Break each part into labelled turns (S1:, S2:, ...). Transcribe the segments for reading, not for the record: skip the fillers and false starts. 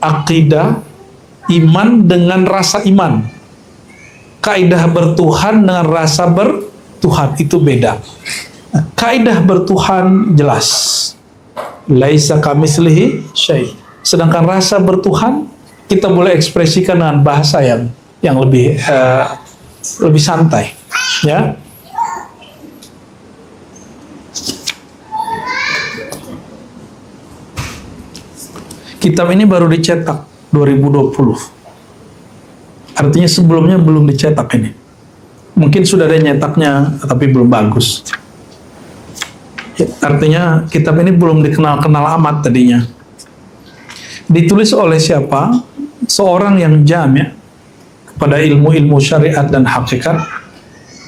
S1: akidah, iman dengan rasa iman. Kaidah bertuhan dengan rasa bertuhan itu beda. Kaidah bertuhan jelas. Laisa kamitslihi syai'. Sedangkan rasa bertuhan kita boleh ekspresikan dengan bahasa yang lebih santai, ya. Kitab ini baru dicetak 2020. Artinya sebelumnya belum dicetak ini. Mungkin sudah ada nyetaknya, tapi belum bagus. Artinya kitab ini belum dikenal-kenal amat tadinya. Ditulis oleh siapa? Seorang yang jami' pada ilmu-ilmu syariat dan hakikat.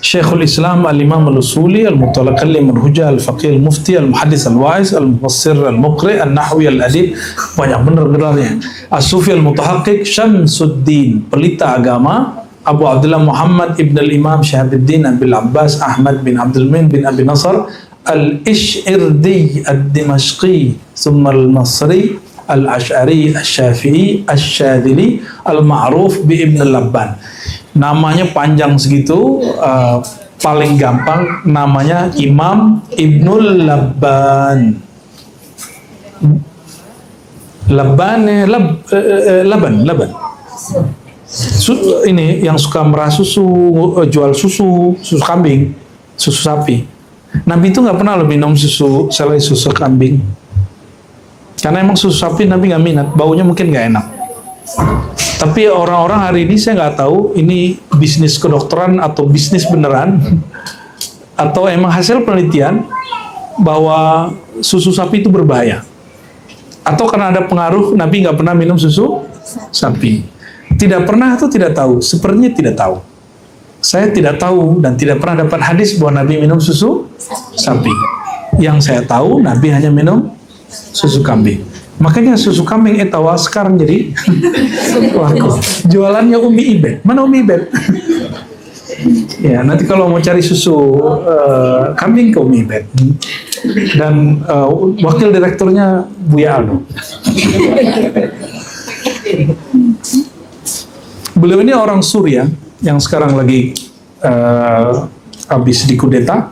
S1: Syekhul Islam Al-Imam Al-Usuli Al-Mutalakallim Al-Hujjah Al-Faqih Al-Mufti Al-Muhaddis Al-Wa'iz Al-Mufassir Al-Muqri Al-Nahwi Al-Adib, banyak benar gelarnya. As-Sufi Al-Mutahaqqiq Syamsuddin, pelita agama, Abu Abdullah Muhammad Ibn Al-Imam Syahabuddin Abil Abbas Ahmad bin Abdul Min bin Abi Nasr Al-Ish'irdi Ad-Dimashqi Summa Al-Nasri Al-Ash'ari Al-Syafi'i Al-Syadili Al-Ma'ruf bi Ibn Al-Labban. Namanya panjang segitu, paling gampang namanya Imam Ibnul Labban. Laban. Ini yang suka merah susu, jual susu kambing, susu sapi. Nabi itu nggak pernah minum susu selain susu kambing, karena emang susu sapi Nabi nggak minat, baunya mungkin nggak enak. Tapi orang-orang hari ini saya nggak tahu ini bisnis kedokteran atau bisnis beneran atau emang hasil penelitian bahwa susu sapi itu berbahaya, atau karena ada pengaruh Nabi nggak pernah minum susu sapi. Tidak pernah atau tidak tahu? Sepertinya tidak tahu. Saya tidak tahu dan tidak pernah dapat hadis bahwa Nabi minum susu sapi. Yang saya tahu Nabi hanya minum susu kambing. Makanya susu kambing etawa sekarang jadi laku. Jualannya Umi Ibet. Mana Umi Ibet? Ya, nanti kalau mau cari susu kambing ke Umi Ibet. Dan wakil direkturnya Buya Aldo. Beliau ini orang Suriah yang sekarang lagi habis dikudeta.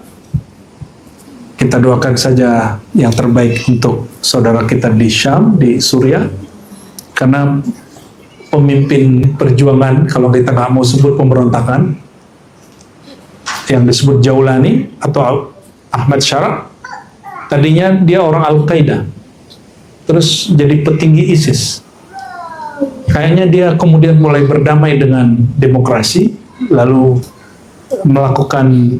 S1: Kita doakan saja yang terbaik untuk saudara kita di Syam, di Suriah. Karena pemimpin perjuangan, kalau kita nggak mau sebut pemberontakan, yang disebut Jaulani atau Ahmad Syara, tadinya dia orang Al-Qaeda, terus jadi petinggi ISIS. Kayaknya dia kemudian mulai berdamai dengan demokrasi, lalu melakukan,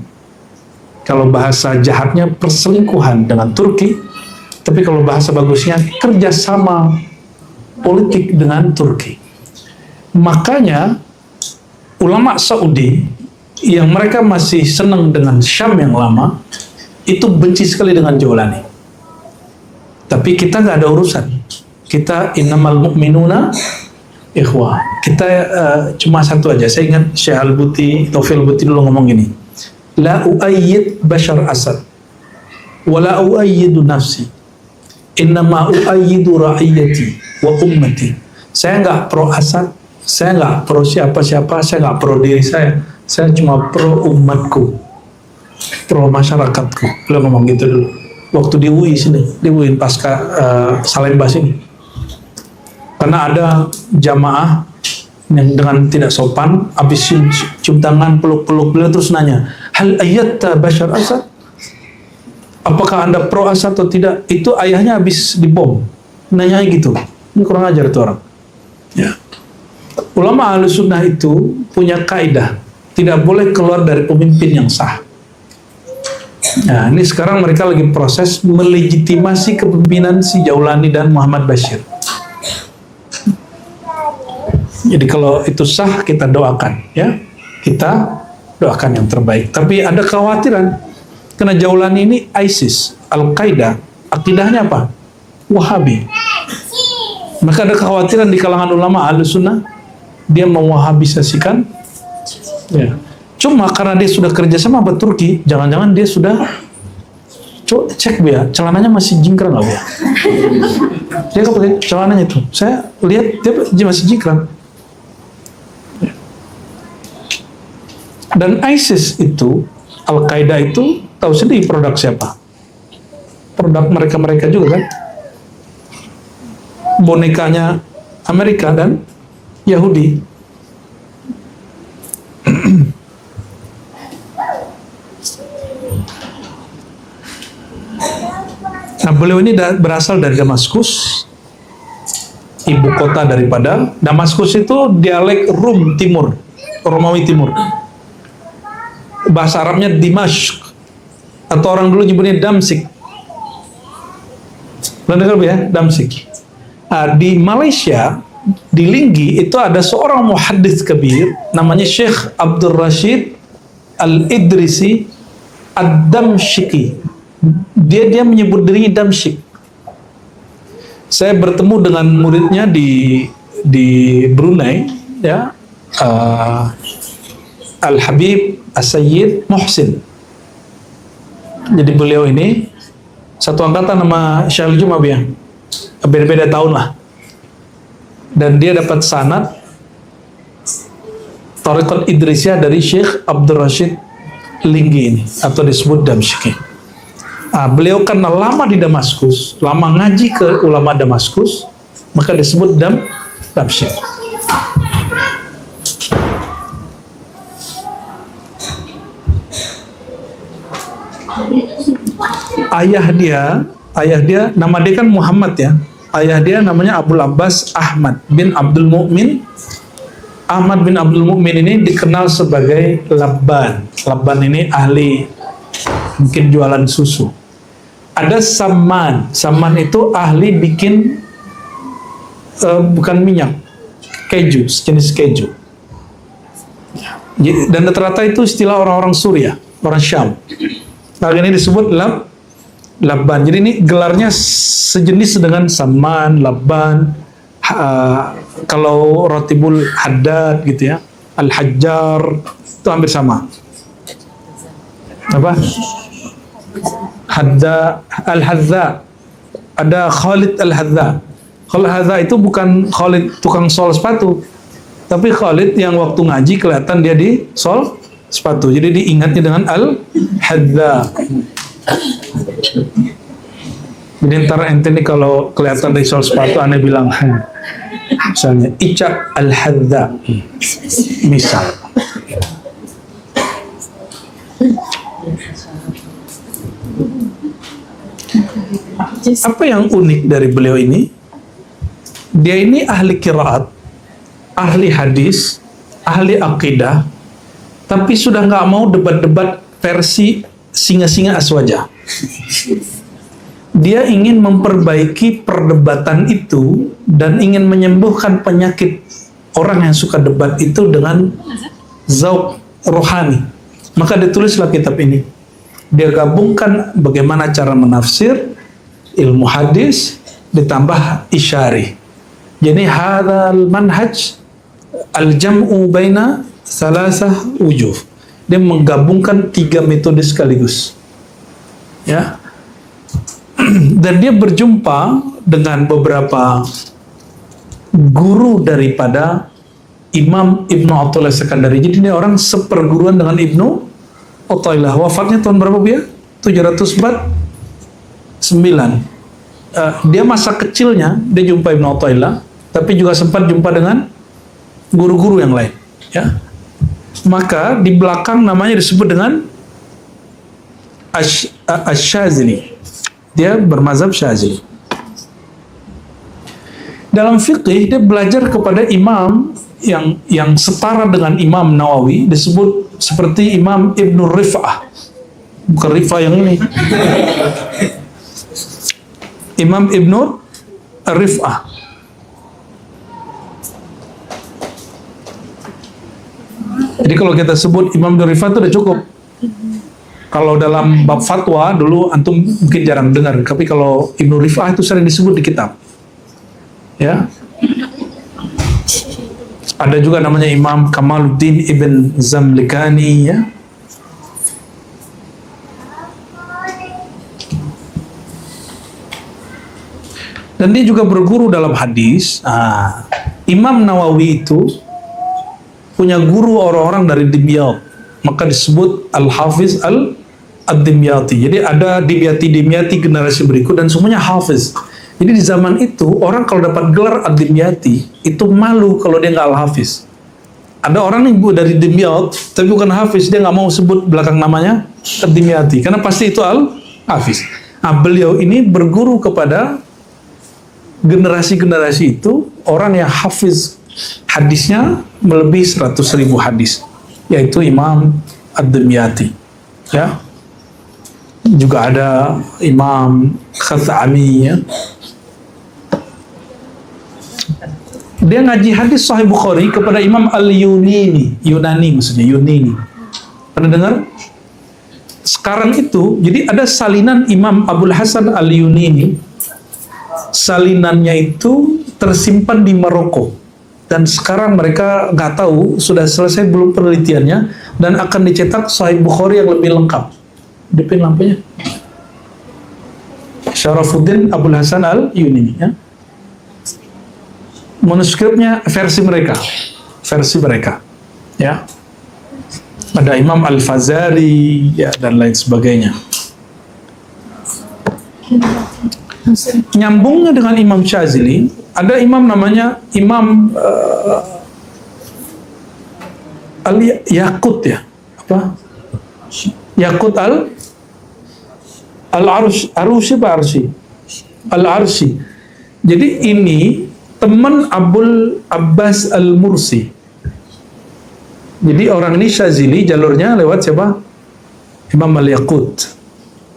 S1: kalau bahasa jahatnya, perselingkuhan dengan Turki, tapi kalau bahasa bagusnya kerjasama politik dengan Turki. Makanya ulama Saudi yang mereka masih senang dengan Syam yang lama itu benci sekali dengan Jaulani. Tapi kita nggak ada urusan. Kita innamal mu'minuna ikhwah. Kita cuma satu aja. Saya ingat Syekh Al-Buti, Taufil Al-Buti dulu ngomong gini. La uayyid Bashar Asad wa la uayyidu nafsi, innama uayyidu ra'iyyati wa ummati. Saya nggak pro Asad, saya nggak pro siapa-siapa, saya nggak pro diri saya cuma pro umatku, pro masyarakatku. Beliau ngomong gitu dulu waktu di UI sini, di UI pasca Salemba sini. Karena ada jamaah yang dengan tidak sopan, habis cium tangan, peluk-peluk, beliau terus nanya, hal ayyatta Bashar Asad? Apakah Anda pro Asad atau tidak? Itu ayahnya habis dibom. Nanya gitu. Ini kurang ajar itu orang. Ya. Ulama Ahlussunnah itu punya kaidah, tidak boleh keluar dari pemimpin yang sah. Nah, ini sekarang mereka lagi proses melegitimasi kepemimpinan si Jaulani dan Muhammad Bashir. Jadi kalau itu sah, kita doakan, ya, kita doakan yang terbaik. Tapi ada kekhawatiran, karena Jaulani ini ISIS, Al-Qaeda, akidahnya apa? Wahabi. Maka ada kekhawatiran di kalangan ulama Ahlussunnah, dia mewahabisasikan. Ya. Cuma karena dia sudah kerjasama sama Turki, jangan-jangan dia sudah cek ya, celananya masih jingkrang nggak ya? Dia nggak pakai celananya itu. Saya lihat dia masih jikram. Dan ISIS itu, Al-Qaeda itu, tahu sendiri produk siapa? Produk mereka-mereka juga kan? Bonekanya Amerika dan Yahudi. Nah, beliau ini berasal dari Damaskus, ibu kota daripada Damaskus itu dialek Rum Timur, Romawi Timur. Bahasa Arabnya Dimashq, atau orang dulu nyebutnya Damsyik. Pernah dengar ya, Damsyik. Nah, di Malaysia, di Linggi itu ada seorang muhaddits kabir namanya Syekh Abdul Rashid Al-Idrisi Ad-Damsyiki. Dia menyebut dirinya Damsyik. Saya bertemu dengan muridnya di Brunei, ya, Al-Habib As-Sayyid Muhsin. Jadi beliau ini satu angkatan sama Syekh Al-Jumab ya, beda-beda tahun lah. Dan dia dapat sanad Thariqat Idrisiyah dari Syekh Abdul Rashid Linggi ini, atau disebut Damsyiki. Beliau karena lama di Damaskus, lama ngaji ke ulama Damaskus, maka disebut Damsyik. Ayah dia nama dia kan Muhammad ya. Ayah dia namanya Abdul Abbas Ahmad bin Abdul Mu'min. Ahmad bin Abdul Mu'min ini dikenal sebagai Labban. Labban ini ahli mungkin jualan susu. Ada Samman. Samman itu ahli bikin bukan minyak, keju, jenis keju. Dan rata-rata itu istilah orang-orang Suriah, orang Syam. Hal ini disebut Labban. Jadi ini gelarnya sejenis dengan Samman, Labban. Kalau Rotibul Haddad gitu ya, Al-Hajjar itu hampir sama. Apa? Al-Hadza. Ada Khalid Al-Hadza. Khalid Al-Hadza itu bukan Khalid tukang sol sepatu, tapi Khalid yang waktu ngaji kelihatan dia di sol sepatu. Jadi diingatnya dengan Al-Hadza. Jadi ntar ente nih kalau kelihatan dari sol sepatu, aneh bilang, misalnya Ica Al-Hadza, misal. Apa yang unik dari beliau ini? Dia ini ahli qiraat, ahli hadis, ahli akidah, tapi sudah nggak mau debat-debat versi singa-singa aswaja. Dia ingin memperbaiki perdebatan itu dan ingin menyembuhkan penyakit orang yang suka debat itu dengan zauq rohani. Maka ditulislah kitab ini. Dia gabungkan bagaimana cara menafsir ilmu hadis ditambah isyari. Jadi hadzal manhaj al-jam'u baina salasah wujuh. Dia menggabungkan 3 metode sekaligus. Ya. Dan dia berjumpa dengan beberapa guru daripada Imam Ibnu Athaillah Sekandari. Jadi ini orang seperguruan dengan Ibnu Athaillah. Wafatnya tahun berapa ya? 709. Dia masa kecilnya dia jumpa Ibnu Athaillah, tapi juga sempat jumpa dengan guru-guru yang lain. Ya. Maka di belakang namanya disebut dengan Asy-Syadzili. Dia bermazhab Syadzili. Dalam fikih dia belajar kepada imam yang setara dengan Imam Nawawi, disebut seperti Imam Ibnu Rif'ah. Bukan Rif'ah yang ini. Imam Ibnu Rif'ah. Jadi kalau kita sebut Imam Ibnu Rif'ah itu udah cukup. Kalau dalam bab fatwa dulu antum mungkin jarang dengar, tapi kalau Ibnu Rif'ah itu sering disebut di kitab. Ya. Ada juga namanya Imam Kamaluddin Ibn Zamlikani ya. Dan dia juga berguru dalam hadis. Imam Nawawi itu punya guru orang-orang dari Dimyat, maka disebut Al-Hafiz Ad-Dimyati. Jadi ada Dimyati generasi berikut dan semuanya Hafiz. Jadi di zaman itu orang kalau dapat gelar Ad-Dimyati itu malu kalau dia nggak Al-Hafiz. Ada orang yang dari Dimyat tapi bukan Hafiz, dia nggak mau sebut belakang namanya Ad-Dimyati karena pasti itu Al-Hafiz. Beliau ini berguru kepada generasi-generasi itu orang yang hafiz hadisnya melebihi 100.000 hadis, yaitu Imam Ad-Dimyati. Ya, juga ada Imam Khathami. Ya. Dia ngaji hadis Sahih Bukhari kepada Imam Yunani maksudnya Yunani. Pernah dengar? Sekarang itu, jadi ada salinan Imam Abul Hasan Al-Yunani. Salinannya itu tersimpan di Maroko. Dan sekarang mereka nggak tahu sudah selesai belum penelitiannya dan akan dicetak Sahih Bukhari yang lebih lengkap. Dipin lampunya. Syarafuddin Abul Hasan Al-Yunani. Ya. Manuskripnya versi mereka. Ya. Ada Imam Al-Fazari ya, dan lain sebagainya. Nyambungnya dengan Imam Syazili, ada imam namanya Imam Al-Yaqut ya. Apa? Yaqut Al-Arshi. Jadi ini teman Abul Abbas Al-Mursi. Jadi orang ini Syazili jalurnya lewat siapa? Imam Al-Yaqut.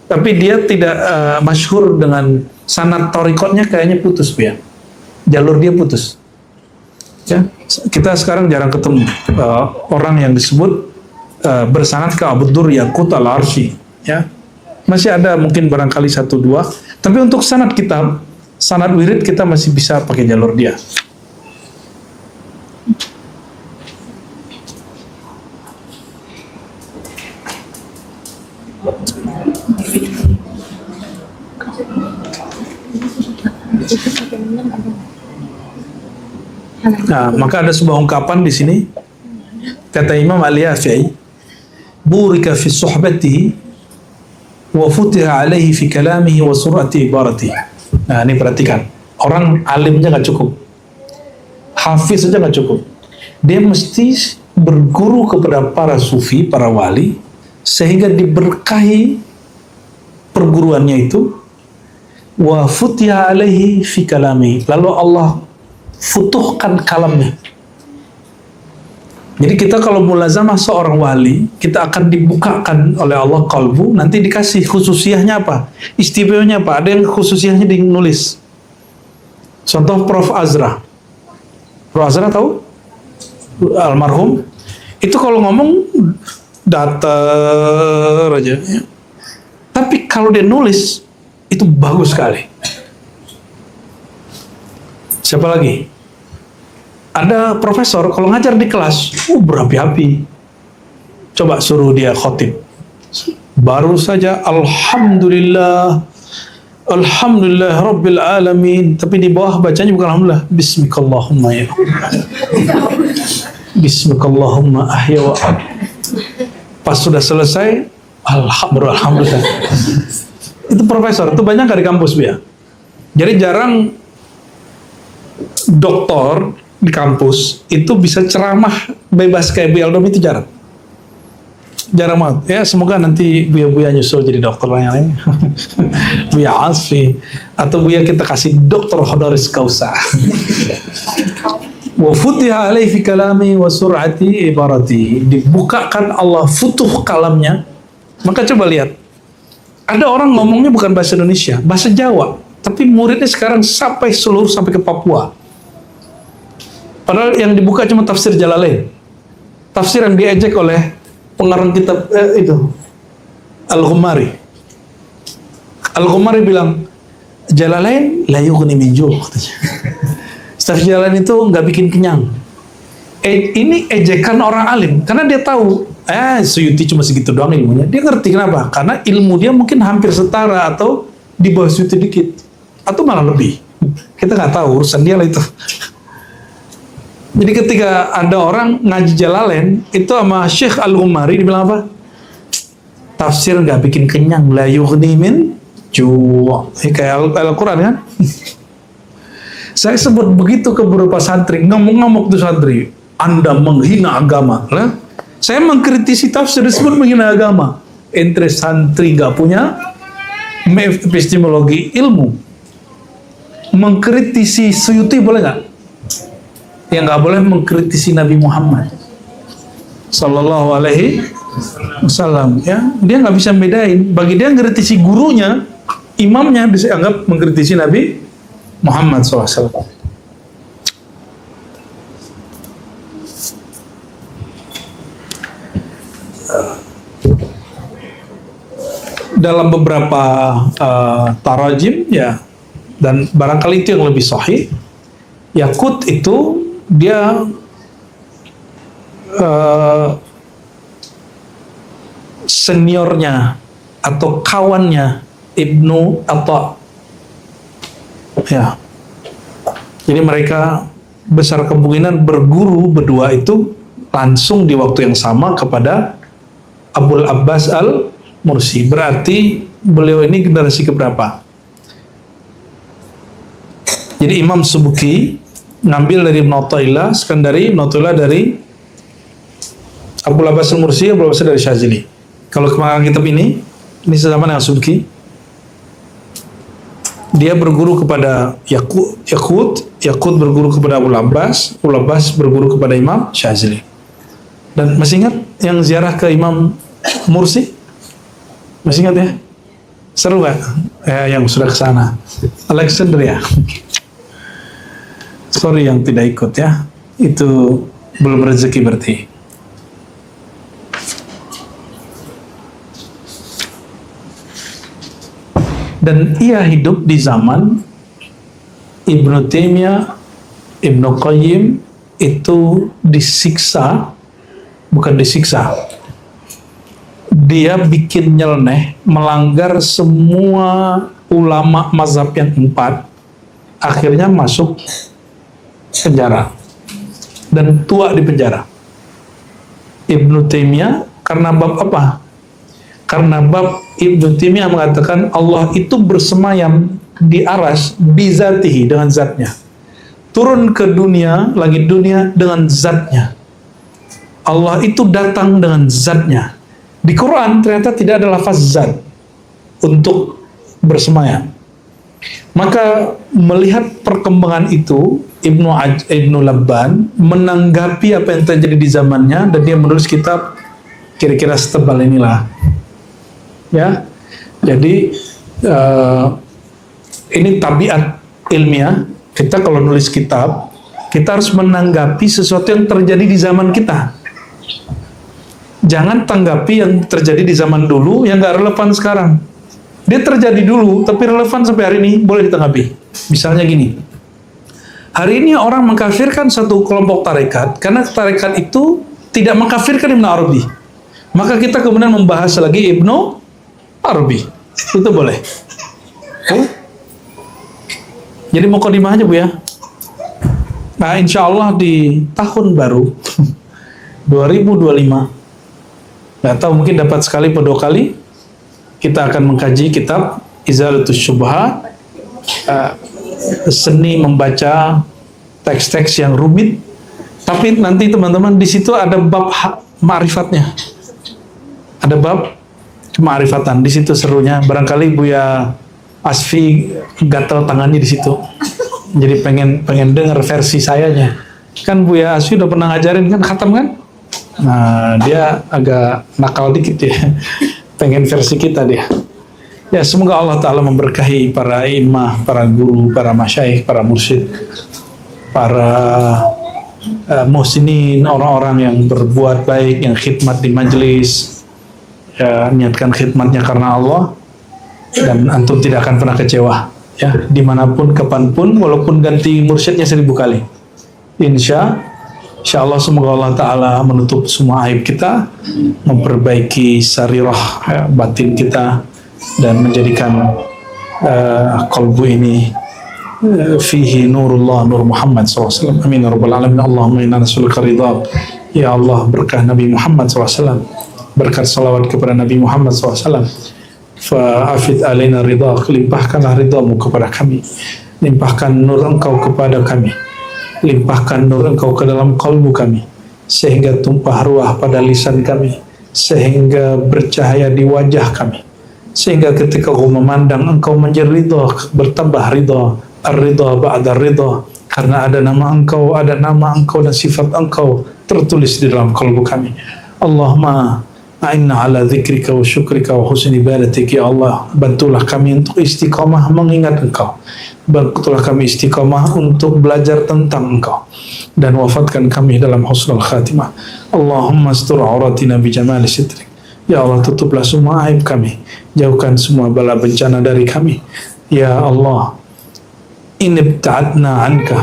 S1: Tapi dia tidak masyhur dengan sanad torikotnya, kayaknya putus ya. Jalur dia putus. Ya, kita sekarang jarang ketemu orang yang disebut bersanad ke Abu Dur Yaqut Al-Arshi. Ya, masih ada mungkin barangkali 1-2. Tapi untuk sanad kitab, sanad wirid kita masih bisa pakai jalur dia. Nah, maka ada sebuah ungkapan di sini kata Imam Al-Yafi'i, burika fi suhbatihi wa futiha alaihi fi kalamihi wa surati ibaratihi. Nah, ini perhatikan, orang alimnya nggak cukup, hafiz saja nggak cukup, dia mesti berguru kepada para sufi, para wali, sehingga diberkahi perguruannya itu. Wa futiha alaihi fi kalamihi, lalu Allah futuhkan kalamnya. Jadi kita kalau mulazamah seorang wali, kita akan dibukakan oleh Allah kalbu, nanti dikasih khususiyahnya apa, istimewanya apa. Ada yang khususiyahnya dinulis. Contoh Prof. Azra tahu? Almarhum itu kalau ngomong datar aja ya. Tapi kalau dia nulis itu bagus sekali. Siapa lagi? Ada profesor kalau ngajar di kelas, berapi-api. Coba suruh dia khotib. Baru saja Alhamdulillah Rabbil Alamin, tapi di bawah bacanya bukan Alhamdulillah, Bismikallahumma ya. Bismikallahumma ahya wa ab. Pas sudah selesai, Alhamdulillah. Itu profesor, itu banyak nggak di kampus ya. Jadi jarang doktor di kampus itu bisa ceramah bebas kayak Bu Aldom, itu jarang banget ya. Semoga nanti Buya nyusul jadi dokter yang lain. Buya Asfi atau Buya kita kasih dokter honoris causa. Wa futiha alaihi fi kalami wa sur'ati ibarati, dibukakan Allah futuh kalamnya. Maka coba lihat, ada orang ngomongnya bukan bahasa Indonesia, bahasa Jawa, tapi muridnya sekarang sampai ke Papua. Padahal yang dibuka cuma tafsir Jalalain. Tafsir yang diejek oleh pengarang kitab itu Al-Ghumari. Al-Ghumari bilang Jalalain la yughni min ju', katanya. Tafsir Jalalain itu nggak bikin kenyang. Ini ejekan orang alim karena dia tahu Suyuti cuma segitu doang ilmunya. Dia ngerti kenapa? Karena ilmu dia mungkin hampir setara atau di bawah Suyuti dikit atau malah lebih. Kita nggak tahu, urusan dia lah itu. Jadi ketika ada orang ngaji Jalalain itu sama Syekh Al-Ghumari dibilang apa? Tafsir nggak bikin kenyang, la yughni min ju'. Kayak Al-Quran kan? Saya sebut begitu ke beberapa santri, ngamuk-ngamuk tuh santri. Anda menghina agama. Nah, saya mengkritisi tafsir disebut menghina agama. Ente santri nggak punya epistemologi ilmu. Mengkritisi Suyuti boleh nggak? Yang nggak boleh mengkritisi Nabi Muhammad Sallallahu Alaihi Wasallam. Ya, dia nggak bisa bedain. Bagi dia mengkritisi gurunya, imamnya bisa anggap mengkritisi Nabi Muhammad SAW. Dalam beberapa tarajim ya, dan barangkali itu yang lebih sahih, Yakut itu dia seniornya atau kawannya Ibnu Atta. Ya. Jadi mereka besar kemungkinan berguru berdua itu langsung di waktu yang sama kepada Abul Abbas Al-Mursi. Berarti beliau ini generasi keberapa? Jadi Imam Subuki ngambil dari Ibn Athaillah, Skandari, Ibn Athaillah dari Abul Abbas Al-Mursi, Abul Abbas dari Syazili. Kalau kemarin kitab ini sesama dengan Subuki. Dia berguru kepada Yakut berguru kepada Abul Abbas berguru kepada Imam Syazili. Dan masih ingat yang ziarah ke Imam Mursi? Masih ingat ya? Seru gak? Yang sudah ke sana. Alexandria. Sorry yang tidak ikut ya. Itu belum rezeki berarti. Dan ia hidup di zaman Ibnu Taimiyah, Ibnu Qayyim itu disiksa, bukan disiksa. Dia bikin nyeleneh, melanggar semua ulama mazhab yang 4, akhirnya masuk penjara dan tua di penjara. Ibnu Taimiyah karena bab apa? Karena bab Ibnu Taimiyah mengatakan Allah itu bersemayam di aras bizatihi, dengan zatnya. Turun ke dunia, langit dunia dengan zatnya. Allah itu datang dengan zatnya. Di Quran ternyata tidak ada lafaz zat untuk bersemayam. Maka melihat perkembangan itu, Ibnu Labban menanggapi apa yang terjadi di zamannya dan dia menulis kitab kira-kira setebal inilah. Ya, jadi ini tabiat ilmiah. Kita kalau nulis kitab, kita harus menanggapi sesuatu yang terjadi di zaman kita. Jangan tanggapi yang terjadi di zaman dulu yang nggak relevan sekarang. Dia terjadi dulu, tapi relevan sampai hari ini, boleh ditanggapi. Misalnya gini, hari ini orang mengkafirkan satu kelompok tarekat karena tarekat itu tidak mengkafirkan Ibnu Arabi. Maka kita kemudian membahas lagi Ibnu Arabi, itu boleh. Jadi mukadimah aja Bu ya. Nah insya Allah di tahun baru 2025, nggak tahu mungkin dapat sekali atau 2 kali, kita akan mengkaji kitab Izalatus Syubhat, seni membaca teks-teks yang rumit. Tapi nanti teman-teman di situ ada bab ma'rifatnya, ada bab kemarifatan. Di situ serunya. Barangkali Buya Asfi gatel tangannya di situ. Jadi pengen dengar versi sayanya. Kan Buya Asfi udah pernah ngajarin kan, khatam kan? Nah, dia agak nakal dikit ya. Pengen versi kita dia. Ya, semoga Allah Ta'ala memberkahi para imam, para guru, para masyayikh, para mursyid, para muhsinin, orang-orang yang berbuat baik, yang khidmat di majelis, ya, niatkan khidmatnya karena Allah, dan antum tidak akan pernah kecewa ya, dimanapun, kapanpun, walaupun ganti mursyidnya 1000 kali. Insya Allah semoga Allah Ta'ala menutup semua aib kita, memperbaiki sarirah ya, batin kita, dan menjadikan kolbu ini fihi nurullah nur Muhammad SAW. Amin ya rabbal alamin. Allahumma inna nas'aluka ridha. Ya Allah, berkah Nabi Muhammad SAW, berkat salawat kepada Nabi Muhammad SAW, fa'afid alaina ridha, limpahkanlah ridhamu kepada kami, limpahkan nur engkau kepada kami, limpahkan nur engkau ke dalam kalbu kami, sehingga tumpah ruah pada lisan kami, sehingga bercahaya di wajah kami, sehingga ketika kau memandang engkau menjadi ridha, bertambah ridha, ar-ridha ba'da ridha, karena ada nama engkau dan sifat engkau tertulis di dalam kalbu kami. Allahumma a'inna ala dzikrika wa syukrika wa husni ibadatik. Ya Allah, bantulah kami untuk istiqamah mengingat engkau, bantulah kami istiqamah untuk belajar tentang engkau, dan wafatkan kami dalam husnul khatimah. Allahumma astur auratina bi jamali sitrik. Ya Allah, tutuplah semua aib kami, jauhkan semua bala bencana dari kami. Ya Allah, in ibta'adna anka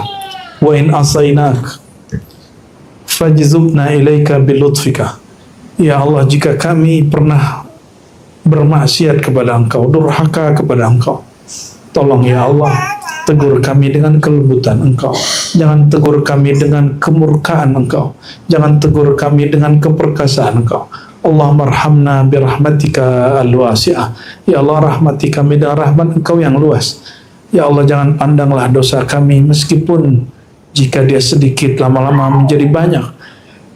S1: wa in asainak fajzubna ilaika bilutfika. Ya Allah, jika kami pernah bermaksiat kepada engkau, durhaka kepada engkau, tolong ya Allah, tegur kami dengan kelembutan engkau, jangan tegur kami dengan kemurkaan engkau, jangan tegur kami dengan keperkasaan engkau. Allahumma arhamna birahmatika al-wasi'ah. Ya Allah, rahmati kami dengan rahmat engkau yang luas. Ya Allah, jangan pandanglah dosa kami, meskipun jika dia sedikit lama-lama menjadi banyak,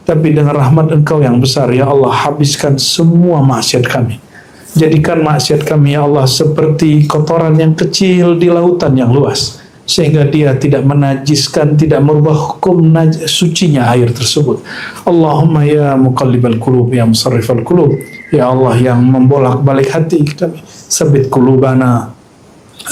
S1: tapi dengan rahmat engkau yang besar, ya Allah, habiskan semua maksiat kami. Jadikan maksiat kami, ya Allah, seperti kotoran yang kecil di lautan yang luas, sehingga dia tidak menajiskan, tidak merubah hukum sucinya air tersebut. Allahumma ya muqallibal qulub, ya musarrifal qulub, ya Allah yang membolak-balik hati kami, sabit qulubana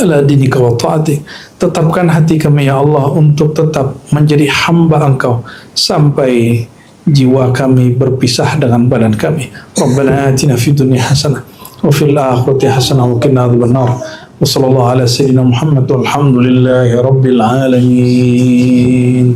S1: ala dinika wa ta'atik. Tetapkan hati kami, ya Allah, untuk tetap menjadi hamba engkau sampai jiwa kami berpisah dengan badan kami. Rabbana atina fid dunya hasanah wa fil akhirati hasanah wa qina adzabannar. Wa sallallahu ala sayyidina Muhammad walhamdulillahi rabbil alamin.